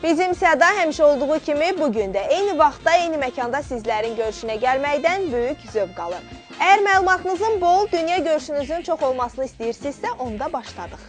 Bizim Səda həmişə olduğu kimi bugün də eyni vaxtda, eyni məkanda sizlərin görüşünə gəlməkdən böyük zövq alır. Əgər məlumatınızın bol, dünya görüşünüzün çox olmasını istəyirsinizsə, onda başladıq.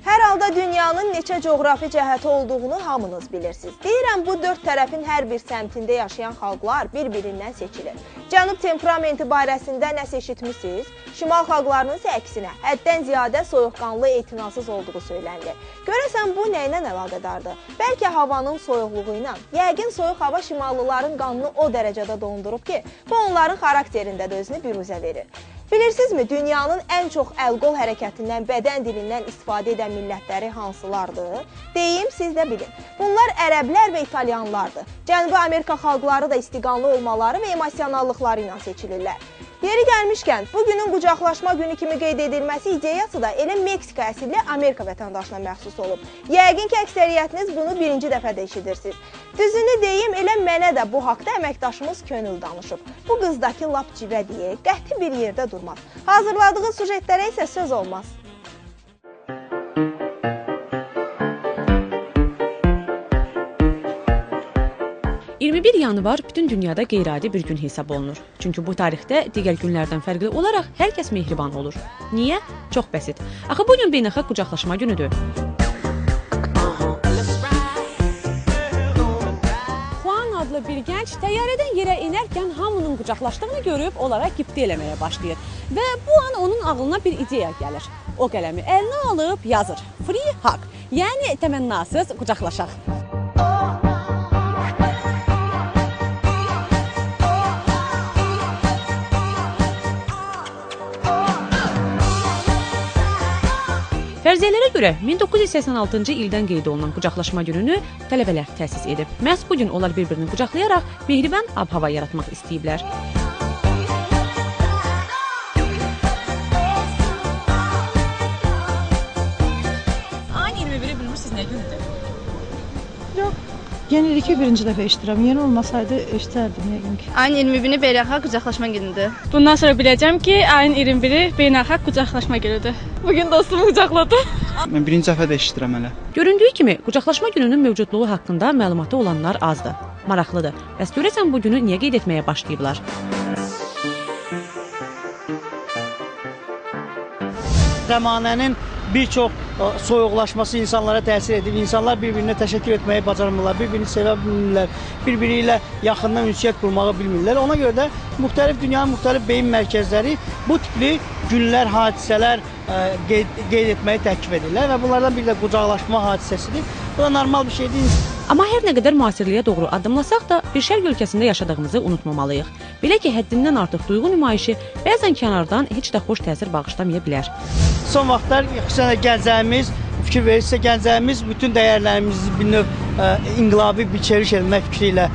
Hər halda dünyanın neçə coğrafi cəhəti olduğunu hamınız bilirsiniz. Deyirəm, bu dörd tərəfin hər bir səmtində yaşayan xalqlar bir-birindən seçilir. Cənub temperamenti barəsində nəsə eşitmişsiniz? Şimal xalqlarının isə əksinə, həddən ziyadə soyuqqanlı, etinasız olduğu söylənilir. Görəsən, bu nə ilə əlaqədardır? Bəlkə havanın soyuqluğu ilə. Yəqin soyuq hava şimallıların qanını o dərəcədə dondurub ki, bu onların xarakterində də özünü büruzə verir. Bilirsinizmi, dünyanın ən çox əl-qol hərəkətindən, bədən dilindən istifadə edən millətləri hansılardır? Deyim, siz də bilin. Bunlar ərəblər və italyanlardır. Cənubi Amerika xalqları da istiqanlı olmaları və emosionallıqları ilə seçilirlər. Yeri gəlmişkən, bugünün qucaqlaşma günü kimi qeyd edilməsi ideyası da elə Meksika əsilli Amerika vətəndaşına məxsus olub. Yəqin ki, əksəriyyətiniz bunu birinci dəfədə eşidirsiniz. Düzünü deyim, elə mənə də bu haqda əməkdaşımız Könül danışıb. Bu qızdakı lap civə deyə, qəti bir yerdə durmaz. Hazırladığı sujetlərə isə söz olmaz. Yanvar bütün dünyada qeyri-adi bir gün hesab olunur. Çünki bu tarixdə digər günlərdən fərqli olaraq hər kəs mehriban olur. Niyə? Çox bəsit. Axı bu gün beynəlxalq qucaqlaşma günüdür. Juan adlı bir gənc təyyarədən yerə inərkən hamının qucaqlaşdığını görüb onlara qibtə eləməyə başlayır. Və bu an onun ağlına bir ideya gəlir. O qələmi əlinə alıb yazır. Free hug, yəni təmənnasız qucaqlaşaq. Fərziyələrə görə 1986-cı ildən qeyd olunan qucaqlaşma gününü tələbələr təsis edib. Məhz bugün onlar bir-birini qucaqlayaraq mehriban ab-hava yaratmaq istəyiblər. Ayın 21-i bilmirsiniz nə gündür? Yox. Yenilik ki, birinci dəfə eşidirəm. Yeni olmasaydı eşitərdim yəqin ki. Ayın 21-i beynəlxalq qucaqlaşma günüdür. Bundan sonra biləcəm ki, ayın 21-i beynəlxalq qucaqlaşma günüdür. Bugün dostumu qucaqladım. Mən birinci dəfə də eşidirəm hələ. Göründüyü kimi, qucaqlaşma gününün mövcudluğu haqqında məlumatı olanlar azdır. Maraqlıdır. Bəs görəsən bu günü niyə qeyd etməyə başlayıblar? Zəmanənin bir çox soyuqlaşması insanlara təsir edib. İnsanlar bir-birinə təşəkkür etməyi bacarmırlar, bir-birini sevə bilmirlər, bir-biri ilə yaxından ünsiyyət qurmağı bilmirlər. Ona görə də dünyanın müxtəlif beyin mərkəzləri bu tipli günlər, hadisələr qeyd etməyi təklif edirlər və bunlardan biri də qucaqlaşma hadisəsidir. Bu da normal bir şeydir. Amma hər nə qədər müasirliyə doğru addımlasaq da, bir şərq ölkəsində yaşadığımızı unutmamalıyıq. Belə ki, həddindən artıq duyğu nümayişi bəzən kənardan heç də xoş təsir bağışlamaya bilər. Son vaxtlar xüsusən də gənclərimiz fikir verirsə, gənclərimiz bütün dəyərlərimizi bir növ inqilabi bir çeviriş etmək fikri ilə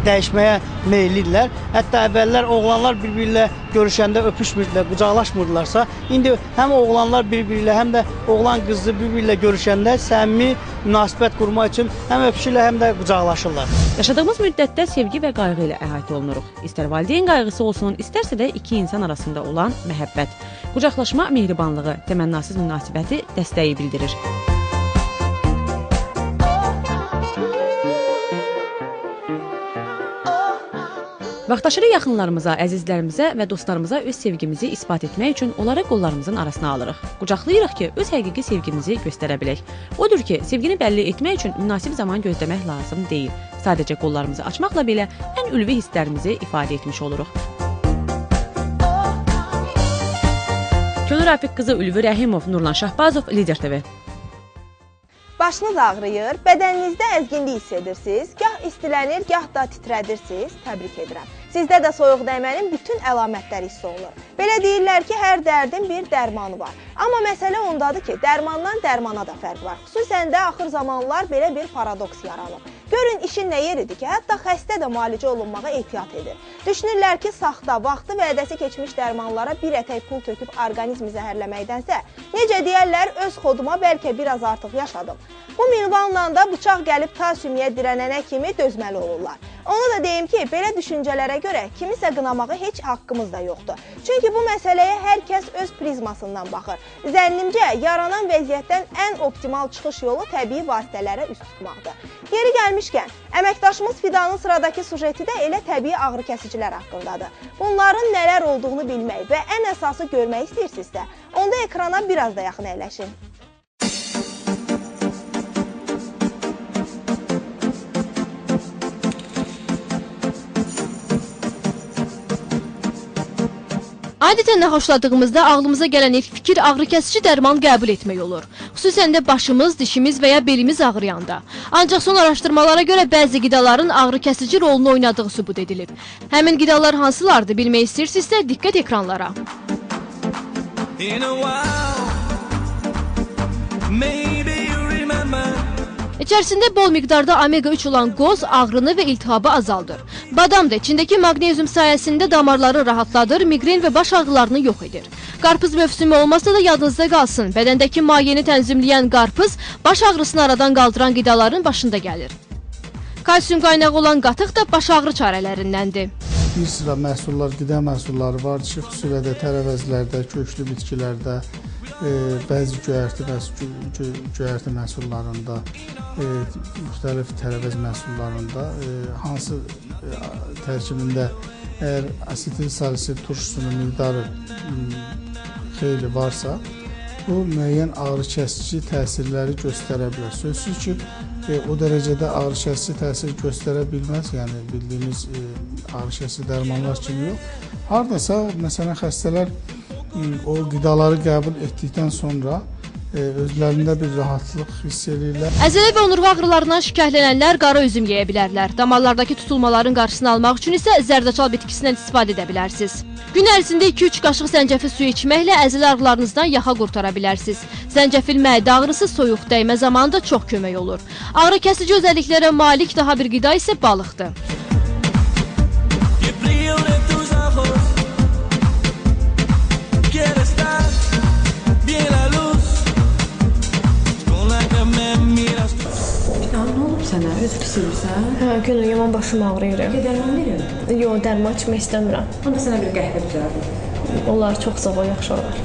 dəyişməyə meyillidirlər. Hətta əvvəllər oğlanlar bir-biri ilə görüşəndə öpüşmürdülər, qucaqlaşmırdılarsa, indi həm oğlanlar bir-biri ilə, həm də oğlan qızı bir-biri ilə görüşəndə səmimi münasibət qurmaq üçün həm öpüşürlər, həm də qucaqlaşırlar. Yaşadığımız müddətdə sevgi və qayğı ilə əhatə olunuruq. İstər valideyn qayğısı olsun, istərsə də iki insan arasında olan məhəbbət. Qucaqlaşma mehribanlığı, təmənnasız münasibəti dəstəyi bildirir. Vaxtaşırı yaxınlarımıza, əzizlərimizə və dostlarımıza öz sevgimizi isbat etmək üçün onları qollarımızın arasına alırıq. Qucaqlayırıq ki, öz həqiqi sevgimizi göstərə bilək. Odur ki, sevgini bəlli etmək üçün münasib zaman gözləmək lazım deyil. Sadəcə qollarımızı açmaqla belə ən ülvi hisslərimizi ifadə etmiş oluruq. Könül Rafiq qızı Ülvi Rəhimov, Nurlan Şahbazov, Lider TV. Başınız ağrıyır, bədəninizdə əzginlik hiss edirsiniz, gah istilənir, gah da titrədirsiniz, təbrik edirəm. Sizdə də soyuq dəymənin bütün əlamətləri hiss olunur. Belə deyirlər ki, hər dərdin bir dərmanı var. Amma məsələ ondadır ki, dərmandan dərmana da fərq var. Xüsusən də axır zamanlar belə bir paradoks yaranır. Görün, işin nə yeridir ki, hətta xəstə də müalicə olunmağa ehtiyat edir. Düşünürlər ki, saxta, vaxtı vədəsi keçmiş dərmanlara bir ətək pul töküb orqanizmi zəhərləməkdənsə, necə deyərlər, öz xoduma bəlkə biraz artıq yaşadım. Bu minvalla da bıçaq gəlib ta sümüyə dirənənə kimi dözməli olurlar. Onu da deyim ki, belə düşüncələrə görə kimisə qınamağı heç haqqımız da yoxdur. Çünki bu məsələyə hər kəs öz prizmasından baxır. Zənnimcə, yaranan vəziyyətdən ən optimal çıxış yolu təbii vasitələrə üst tutmaqdır. Yeri gəlmişkən, əməkdaşımız Fidanın sıradakı sujeti də elə təbii ağrıkəsicilər haqqındadır. Bunların nələr olduğunu bilmək və ən əsası görmək istəyirsinizsə, onda ekrana biraz da yaxın əyləşin. Adətən naxoşladığımızda ağlımıza gələn ilk fikir ağrı-kəsici dərman qəbul etmək olur. Xüsusən də başımız, dişimiz və ya belimiz ağrıyanda. Ancaq son araşdırmalara görə bəzi qidaların ağrı-kəsici rolunu oynadığı sübut edilib. Həmin qidalar hansılardır bilmək istəyirsinizsə diqqət ekranlara. İçərisində bol miqdarda omega-3 olan qoz ağrını və iltihabı azaldır. Badam da içindəki maqnezium sayəsində damarları rahatladır, miqren və baş ağrılarını yox edir. Qarpız mövsümü olmasa da yadınızda qalsın, bədəndəki mayyəni tənzimləyən qarpız baş ağrısını aradan qaldıran qidaların başında gəlir. Kalsium qaynağı olan qatıq da baş ağrı çarələrindəndir. Bir sıra məhsullar, qida məhsulları var ki, xüsusilə də tərəvəzlərdə, köklü bitkilərdə, bəzi göyərti məhsullarında, müxtəlif tərəvəz məhsullarında, hansı tərkibində əgər asetil salisil turşusunun miqdarı xeyli varsa, bu müəyyən ağrı kəsici təsirləri göstərə bilər. Sözsüz ki, o dərəcədə ağrı kəsici təsir göstərə bilməz, yəni bildiyimiz ağrı kəsici dərmanlar kimi yox. Hardasa, məsələn, xəstələr o qidaları qəbul etdikdən sonra özlərində bir rahatlıq hiss edirlər. Əzələ və onurğa ağrılarından şikayətlənənlər qara üzüm yeyə bilərlər. Damarlardakı tutulmaların qarşısını almaq üçün isə zərdeçal bitkisindən istifadə edə bilərsiniz. Gün ərzində 2-3 qaşıq zəncəfil suyu içməklə əzələ ağrılarınızdan yaxa qurtara bilərsiniz. Zəncəfil mədə ağrısı, soyuq dəymə zamanında çox kömək olur. Ağrı kəsici özəlliklərə malik daha bir qida isə balıqdır. Sənə öz pisirirsən? Hə, günün yaman başım ağrıyır. Dərman verir? Yox, dərman içmək istəmirəm. Onda sənə bir qəhvə düzəldir. Onlar çox sağ ol, yaxşı olar.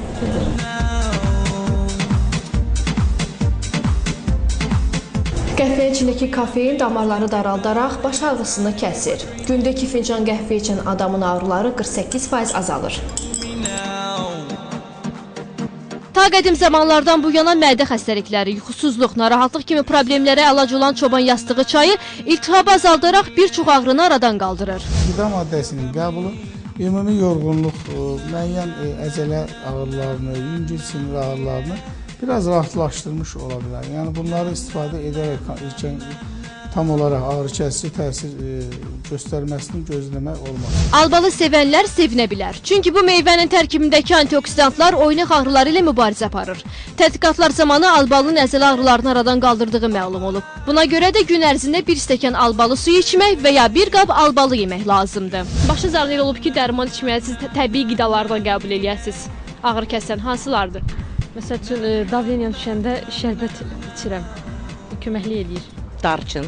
Qəhvənin içindəki kofein damarları daraldaraq baş ağrısını kəsir. Gündə 2 fincan qəhvə içən adamın ağrıları 48% azalır. Ta qədim zamanlardan bu yana mədə xəstəlikləri, yuxusuzluq, narahatlıq kimi problemlərə əlac olan çoban yastığı çayı iltihabı azaldaraq bir çox ağrını aradan qaldırır. Qida maddəsinin qəbulu ümumi yorğunluq, müəyyən əzələ ağrılarını, yüngül sinir ağrılarını biraz rahatlaşdırmış ola bilər. Yəni bunları istifadə edərək tam olaraq ağrı kəsici təsir göstərməsini gözləmək olmaz. Albalı sevənlər sevinə bilər. Çünki bu meyvənin tərkibindəki antioksidantlar oynaq ağrıları ilə mübarizə aparır. Tədqiqatlar zamanı albalının əzələ ağrılarını aradan qaldırdığı məlum olub. Buna görə də gün ərzində bir stəkan albalı suyu içmək və ya bir qab albalı yemək lazımdır. Başınız ağrıyır olub ki, dərman içməyə siz təbii qidalardan qəbul eləyəsiniz. Ağrı kəsən hansılardır? Məsəl üçün, davleniya düşəndə şərbət içirəm. Köməkli eləyir. Darçın,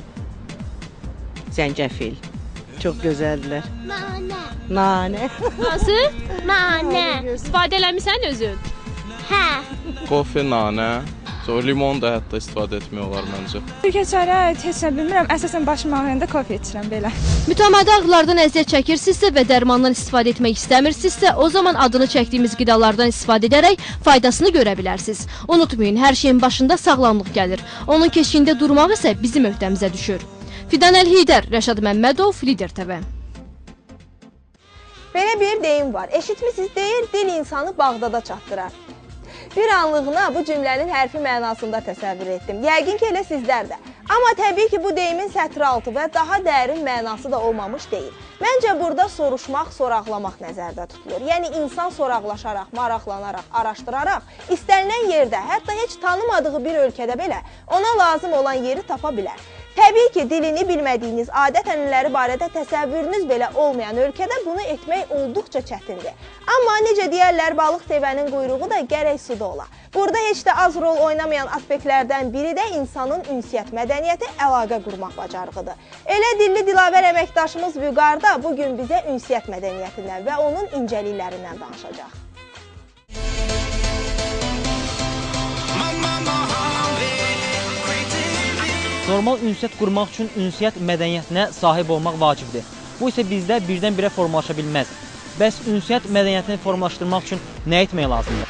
zəncəfil. Çox gözəldirlər. Nanə. Hansı? Nanə. İstifadə eləmirsən özün? Hə. Kofe, nanə. Sonra limon da hətta istifadə etmək olar məncə. Türkiyə çayına aid heç nə bilmirəm. Əsasən başım ağrıyanda kofe içirəm belə. Mütəmadi ağrılardan əziyyət çəkirsinizsə və dərmandan istifadə etmək istəmirsinizsə, o zaman adını çəkdiyimiz qidalardan istifadə edərək faydasını görə bilərsiniz. Unutmayın, hər şeyin başında sağlamlıq gəlir. Onun keşiyində durmaq isə bizim öhdəmizə düşür. Fidan Əlheydər, Rəşad Məmmədov, Lider TV. Belə bir deyim var. Eşitmisiniz deyir, dil insanı Bağdada çatdırar. Bir anlığına bu cümlənin hərfi mənasında təsəvvür etdim. Yəqin ki, elə sizlər də. Amma təbii ki, bu deyimin sətri altı və daha dərin mənası da olmamış deyil. Məncə burada soruşmaq, soraqlamaq nəzərdə tutulur. Yəni, insan soraqlaşaraq, maraqlanaraq, araşdıraraq, istənilən yerdə, hətta heç tanımadığı bir ölkədə belə ona lazım olan yeri tapa bilər. Təbii ki, dilini bilmədiyiniz, adət-ənənələri barədə təsəvvürünüz belə olmayan ölkədə bunu etmək olduqca çətindir. Amma necə deyərlər, balıq sevənin quyruğu da gərək suda ola. Burada heç də az rol oynamayan aspektlərdən biri də insanın ünsiyyət mədəniyyəti, əlaqə qurmaq bacarığıdır. Elə dilli dilavər əməkdaşımız Vüqar da bugün bizə ünsiyyət mədəniyyətindən və onun incəliklərindən danışacaq. Normal ünsiyyət qurmaq üçün ünsiyyət mədəniyyətinə sahib olmaq vacibdir. Bu isə bizdə birdən-birə formalaşa bilməz. Bəs ünsiyyət mədəniyyətini formalaşdırmaq üçün nə etmək lazımdır?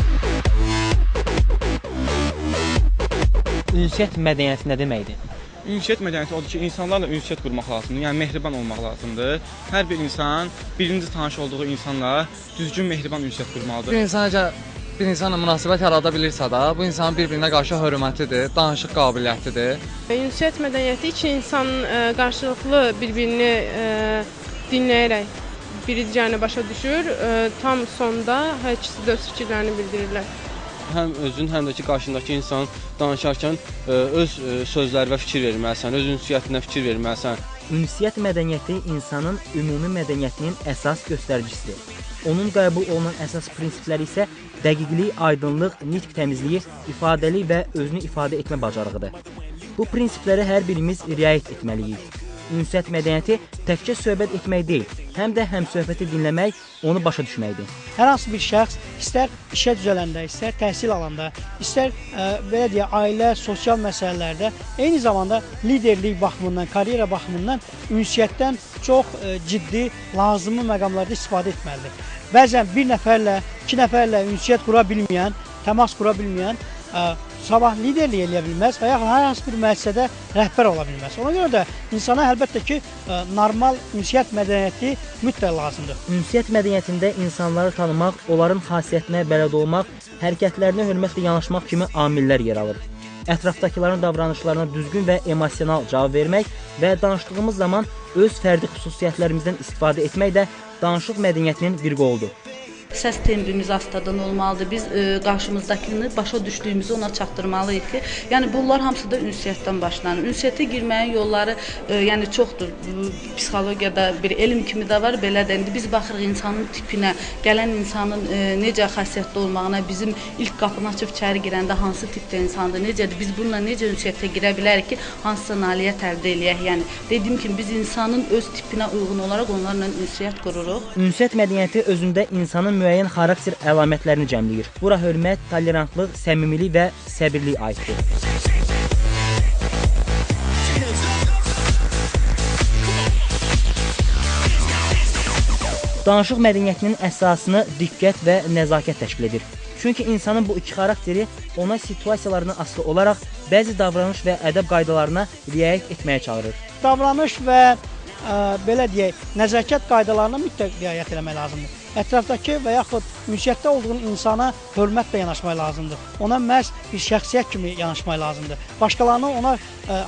Ünsiyyət mədəniyyəti nə deməkdir? Ünsiyyət mədəniyyəti odur ki, insanlarla ünsiyyət qurmaq lazımdır, yəni mehriban olmaq lazımdır. Hər bir insan birinci tanış olduğu insanla düzgün mehriban ünsiyyət qurmalıdır. Bir insanla münasibət yarada bilirsə də, bu insanın bir-birinə qarşı hörmətidir, danışıq qabiliyyətidir. Ünsiyyət mədəniyyəti iki insan qarşılıqlı bir-birini dinləyərək biricəni başa düşür. Tam sonda hər ikisi də öz fikirlərini bildirirlər. Həm özün, həm də ki, qarşındakı insan danışarkən öz sözlərinə fikir verməlisən, öz ünsiyyətinə fikir verməlisən. Ünsiyyət mədəniyyəti insanın ümumi mədəniyyətinin əsas göstəricisidir. Onun qəbul olunan əsas prinsipləri isə dəqiqlik, aydınlıq, nitq təmizliyi, ifadəli və özünü ifadə etmə bacarığıdır. Bu prinsiplərə hər birimiz riayət etməliyik. Ünsiyyət mədəniyyəti təkcə söhbət etmək deyil, həm də həmsöhbəti dinləmək, onu başa düşməkdir. Hər hansı bir şəxs istər işə düzələndə, istər təhsil alanda, istər belə deyək, ailə, sosial məsələlərdə, eyni zamanda liderlik baxımından, karyera baxımından ünsiyyətdən çox ciddi, lazımlı məqamlarda istifadə etməlidir. Bəzən bir nəfərlə, iki nəfərlə ünsiyyət qura bilməyən, təmas qura bilməyən sabah liderlik eləyə bilməz və yaxud hər hansı bir müəssisədə rəhbər ola bilməz. Ona görə də insana əlbəttə ki, normal ünsiyyət mədəniyyəti mütləq lazımdır. Ünsiyyət mədəniyyətində insanları tanımaq, onların xasiyyətinə bələd olmaq, hərəkətlərinə hörmətlə yanaşmaq kimi amillər yer alır. Ətrafdakıların davranışlarına düzgün və emosional cavab vermək və danışdığımız zaman öz fərdi xüsusiyyətlərimizdən istifadə etmək də danışıq mədəniyyətinin bir qoludur. Səs tembrimiz astadan olmalıdır. Biz qarşımızdakını başa düşdüyümüzü ona çatdırmalıyıq ki, yəni bunlar hamısı da ünsiyyətdən başlanır. Ünsiyyətə girməyin yolları yəni çoxdur. Psixologiyada bir elm kimi də var, belə də. İndi biz baxırıq insanın tipinə, gələn insanın necə xasiyyətli olmağına, bizim ilk qapını açıb içəri girəndə hansı tipdə insandır, necədir, biz bununla necə ünsiyyətə girə bilərik ki, hansısa nailiyyət əldə eləyək. Yəni dediyim kimi biz insanın öz tipinə uyğun olaraq onlarla ünsiyyət qururuq. Ünsiyyət mədəniyyəti özündə insanın müəyyən xarakter əlamətlərini cəmləyir. Bura hörmət, tolerantlıq, səmimilik və səbirlik aiddir. Danışıq mədəniyyətinin əsasını diqqət və nəzakət təşkil edir. Çünki insanın bu iki xarakteri ona situasiyalarına asılı olaraq bəzi davranış və ədəb qaydalarına riayət etməyə çağırır. Davranış və belə deyək, nəzakət qaydalarına mütləq riayət etmək lazımdır. Ətrafdakı və yaxud ünsiyyətdə olduğun insana hörmətlə yanaşmaq lazımdır. Ona məhz bir şəxsiyyət kimi yanaşmaq lazımdır. Başqalarının ona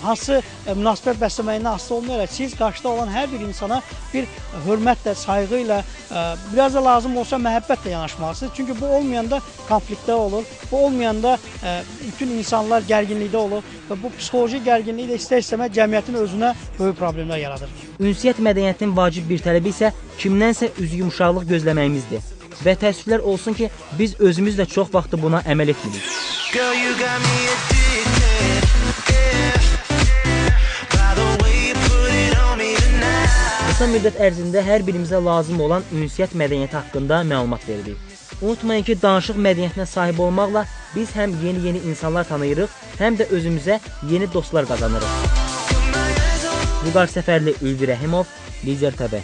hansı münasibət bəsləməyindən asılı olmayaraq, siz qarşıda olan hər bir insana bir hörmətlə, sayğı ilə, biraz da lazım olsa məhəbbətlə yanaşmalısınız. Çünki bu olmayanda konfliktdə olur, bu olmayanda bütün insanlar gərginlikdə olur və bu psixoloji gərginliyi də istər-istəməz cəmiyyətin özünə böyük problemlər yaradır. Ünsiyyət mədəniyyətinin vacib bir tələbi isə kimdənsə üzyumşaqlıq gözləməyimizdir. Və təəssüflər olsun ki, biz özümüz də çox vaxt buna əməl etmirik. Qısa müddət ərzində hər birimizə lazım olan ünsiyyət mədəniyyəti haqqında məlumat veririk. Unutmayın ki, danışıq mədəniyyətinə sahib olmaqla biz həm yeni insanlar tanıyırıq, həm də özümüzə yeni dostlar qazanırıq. Vüqar Səfərli, Ülvi Rəhimov, Lider TV.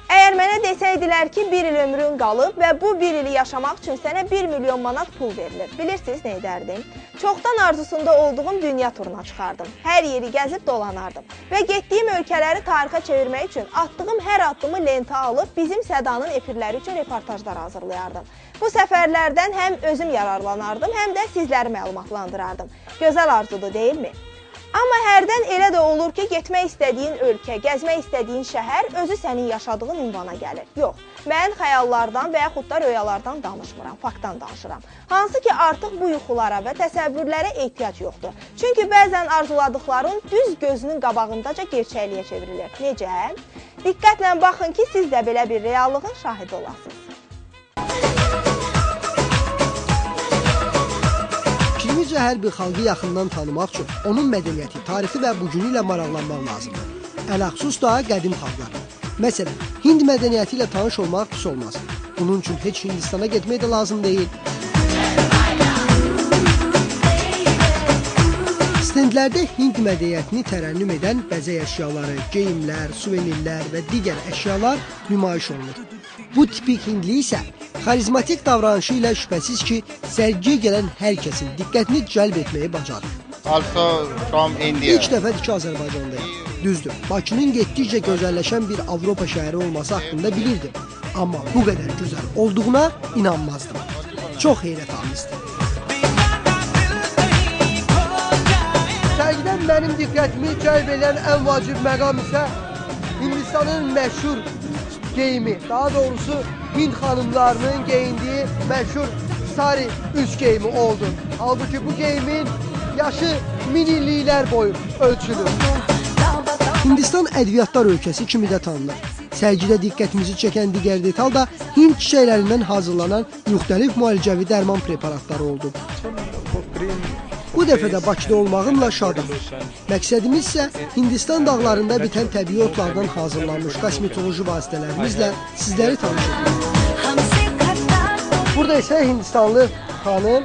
Əgər mənə desəydilər ki, bir il ömrün qalıb və bu bir ili yaşamaq üçün sənə 1 milyon manat pul verilir. Bilirsiniz nə edərdim? Çoxdan arzusunda olduğum dünya turuna çıxardım. Hər yeri gəzib dolanardım. Və getdiyim ölkələri tarixə çevirmək üçün atdığım hər addımı lentə alıb bizim Sədanın efirləri üçün reportajlar hazırlayardım. Bu səfərlərdən həm özüm yararlanardım, həm də sizləri məlumatlandırardım. Gözəl arzudur, deyilmi? Amma hərdən elə də olur ki, getmək istədiyin ölkə, gəzmək istədiyin şəhər özü sənin yaşadığın ünvana gəlir. Yox, mən xəyallardan və yaxud da röyalardan danışmıram, faktdan danışıram. Hansı ki, artıq bu yuxulara və təsəvvürlərə ehtiyac yoxdur. Çünki bəzən arzuladıqların düz gözünün qabağındaca gerçəkliyə çevrilir. Necə? Diqqətlə baxın ki, siz də belə bir reallığın şahidi olasınız. Fikrimizcə hər bir xalqı yaxından tanımaq üçün onun mədəniyyəti, tarixi və bugünü ilə maraqlanmaq lazımdır. Ələxüsus da qədim xalqlar. Məsələn, Hind mədəniyyəti ilə tanış olmaq pis olmaz. Bunun üçün heç Hindistana getmək də lazım deyil. Stendlərdə Hind mədəniyyətini tərənnüm edən bəzək əşyaları, geyimlər, suvenirlər və digər əşyalar nümayiş olunur. Bu tipik hindli isə xarizmatik davranışı ilə şübhəsiz ki, sərgiyə gələn hər kəsin diqqətini cəlb etməyi bacarır. İlk dəfədir ki, Azərbaycandayım. Düzdür, Bakının getdikcə gözəlləşən bir Avropa şəhəri olması haqqında bilirdim. Amma bu qədər gözəl olduğuna inanmazdım. Çox heyrətamizdir. Sərgidən mənim diqqətimi cəlb edən ən vacib məqam isə Hindistanın məşhur geyimi, daha doğrusu Hind xanımlarının geyindiyi məşhur sari üç geyimi oldu. Halbuki bu geyimin yaşı min illiklər boyu ölçülür. Hindistan ədviyyatlar ölkəsi kimi də tanınır. Sərgidə diqqətimizi çəkən digər detal da Hind çiçəklərindən hazırlanan müxtəlif müalicəvi dərman preparatları oldu. Bu dəfə də Bakıda olmağımla şadam. Məqsədimiz isə Hindistan dağlarında bitən təbii otlardan hazırlanmış kosmetoloji vasitələrimizlə sizləri tanış etmək. Burada isə Hindistanlı xanım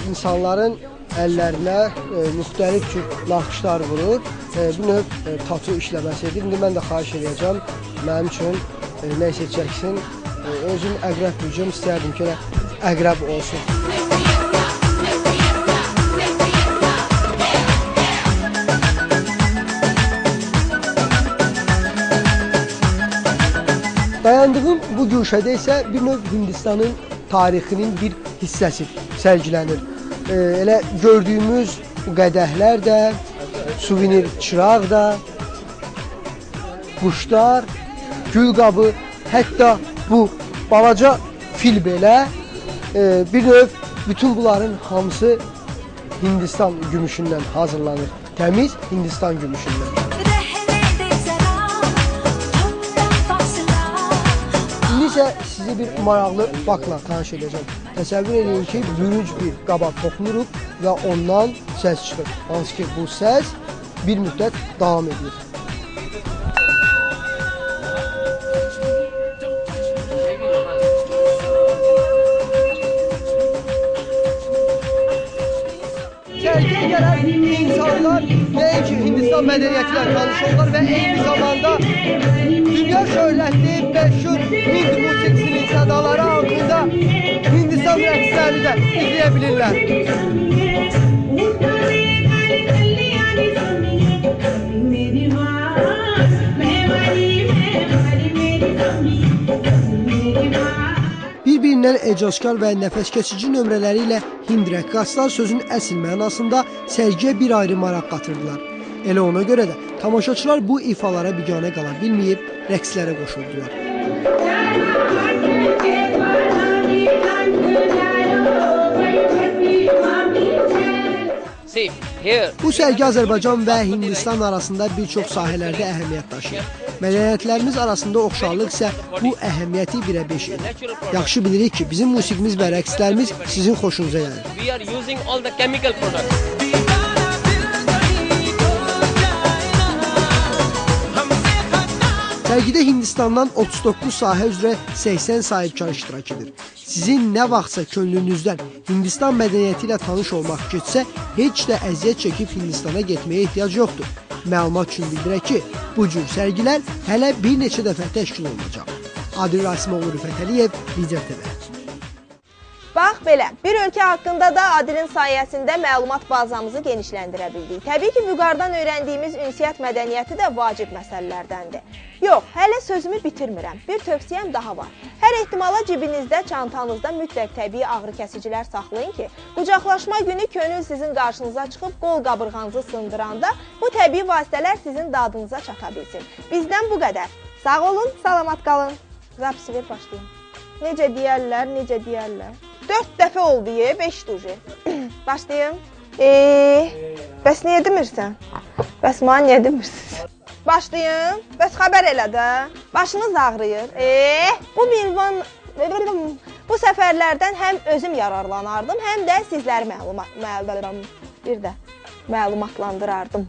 insanların əllərinə müxtəlif cür naxışlar vurur. Bu növ tatu işləməsi edir. İndi mən də xahiş edəcəm, mənim üçün nə seçəcəksin. Özüm əqrəb burcum, istəyərdim ki, əqrəb olsun. Dayandığım bu güşədə isə bir növ Hindistanın tarixinin bir hissəsi sərgilənir. Elə gördüyümüz qədəhlər də, suvenir çıraq da, quşlar, gül qabı, hətta bu balaca fil belə bir növ bütün bunların hamısı Hindistan gümüşündən hazırlanır. Təmiz Hindistan gümüşündən. İndi isə sizi bir maraqlı faktla tanış edəcəm. Təsəvvür edin ki, bürünc bir qaba toxunuruq və ondan səs çıxır. Hansı ki, bu səs bir müddət davam edir. Sərgiyə gələn insanlar nəinki Hindistan mədəniyyəti ilə tanış olurlar və eyni zamanda dünya şöhrətli məşhur Hind musiqisinin sədaları altında Hindistan rəqslərini də izləyə bilirlər. Bir-birindən ecazkar və nəfəs keçici nömrələri ilə Hind rəqqaslar sözün əsl mənasında sərgiyə bir ayrı maraq qatırdılar. Elə ona görə də tamaşaçılar bu ifalara biganə qala bilməyib rəqslərə qoşuldular. Bu sərgi Azərbaycan və Hindistan arasında bir çox sahələrdə əhəmiyyət daşıyır. Mədəniyyətlərimiz arasında oxşarlıq isə bu əhəmiyyəti birə beş edir. Yaxşı bilirik ki, bizim musiqimiz və rəqslərimiz sizin xoşunuza gəlir. Sərgidə Hindistandan 39 sahə üzrə 80 sahibkar iştirak edir. Sizin nə vaxtsa könlünüzdən Hindistan mədəniyyəti ilə tanış olmaq keçsə, heç də əziyyət çəkib Hindistana getməyə ehtiyac yoxdur. Məlumat üçün bildirək ki, bu cür sərgilər hələ bir neçə dəfə təşkil olunacaq. Adil Rasimoğlu, Rüfət Əliyev, Lider TV. Bax belə, bir ölkə haqqında da Adilin sayəsində məlumat bazamızı genişləndirə bildik. Təbii ki, vüqardan öyrəndiyimiz ünsiyyət mədəniyyəti də vacib məsələlərdəndir. Yox, hələ sözümü bitirmirəm. Bir tövsiyəm daha var. Hər ehtimala cibinizdə, çantanızda mütləq təbii ağrı kəsicilər saxlayın ki, qucaqlaşma günü könül sizin qarşınıza çıxıb qol qabırğanızı sındıranda bu təbii vasitələr sizin dadınıza çata bilsin. Bizdən bu qədər. Sağ olun, salamat qalın. Zapisi ver, başlayın. Necə deyərlər? 4 dəfə oldu, 5 duji. Başlayım. Bəs niyə demirsən? Bəs mənə niyə demirsiz? Başlayım. Bəs xəbər elə də. Başınız ağrıyır. Bu səfərlərdən həm özüm yararlanardım, həm də sizləri məlumatlandırardım.